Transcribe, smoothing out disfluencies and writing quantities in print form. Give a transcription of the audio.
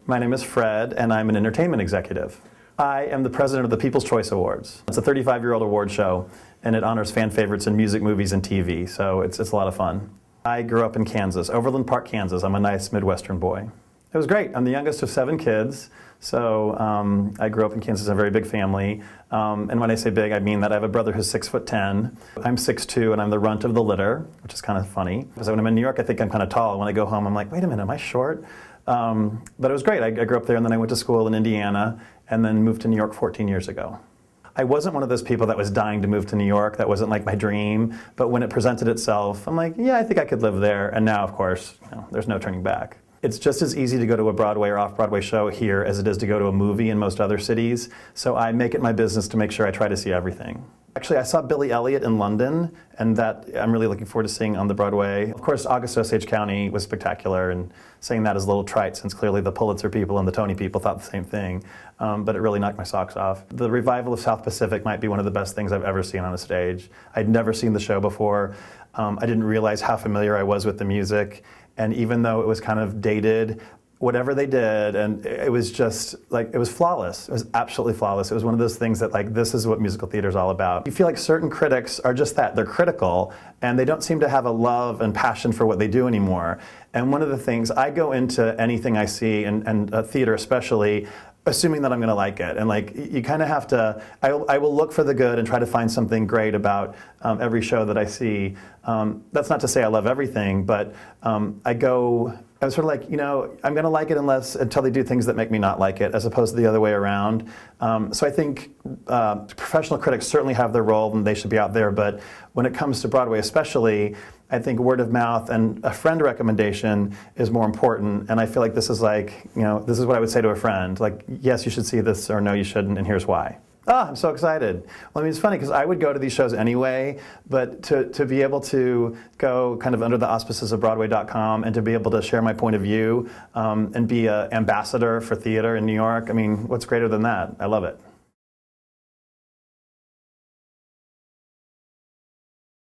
My name is Fred, and I'm an entertainment executive. I am the president of the People's Choice Awards. It's a 35-year-old award show, and it honors fan favorites in music, movies, and TV, so it's a lot of fun. I grew up in Kansas, Overland Park, Kansas. I'm a nice Midwestern boy. It was great. I'm the youngest of 7 kids, so I grew up in Kansas in a very big family. And when I say big, I mean that I have a brother who's 6'10". I'm 6'2", and I'm the runt of the litter, which is kind of funny. Because when I'm in New York, I think I'm kind of tall. And when I go home, I'm like, wait a minute, am I short? But it was great. I grew up there, and then I went to school in Indiana, and then moved to New York 14 years ago. I wasn't one of those people that was dying to move to New York. That wasn't like my dream. But when it presented itself, I'm like, yeah, I think I could live there. And now, of course, there's no turning back. It's just as easy to go to a Broadway or off-Broadway show here as it is to go to a movie in most other cities. So I make it my business to make sure I try to see everything. Actually, I saw Billy Elliot in London, and that I'm really looking forward to seeing on the Broadway. Of course, August Osage County was spectacular, and saying that is a little trite since clearly the Pulitzer people and the Tony people thought the same thing, but it really knocked my socks off. The revival of South Pacific might be one of the best things I've ever seen on a stage. I'd never seen the show before. I didn't realize how familiar I was with the music, and even though it was kind of dated, whatever they did, and it was just like, it was flawless. It was absolutely flawless. It was one of those things that, like, this is what musical theater is all about. You feel like certain critics are just that. They're critical, and they don't seem to have a love and passion for what they do anymore. And one of the things, I go into anything I see, and theater especially, assuming that I'm going to like it. And like, you kind of have to, I will look for the good and try to find something great about every show that I see. That's not to say I love everything, but I was sort of like, I'm going to like it until they do things that make me not like it, as opposed to the other way around. So I think professional critics certainly have their role, and they should be out there. But when it comes to Broadway especially, I think word of mouth and a friend recommendation is more important. And I feel like this is like, this is what I would say to a friend. Like, yes, you should see this, or no, you shouldn't, and here's why. I'm so excited. Well, I mean, it's funny because I would go to these shows anyway, but to be able to go kind of under the auspices of Broadway.com and to be able to share my point of view and be an ambassador for theater in New York, I mean, what's greater than that? I love it.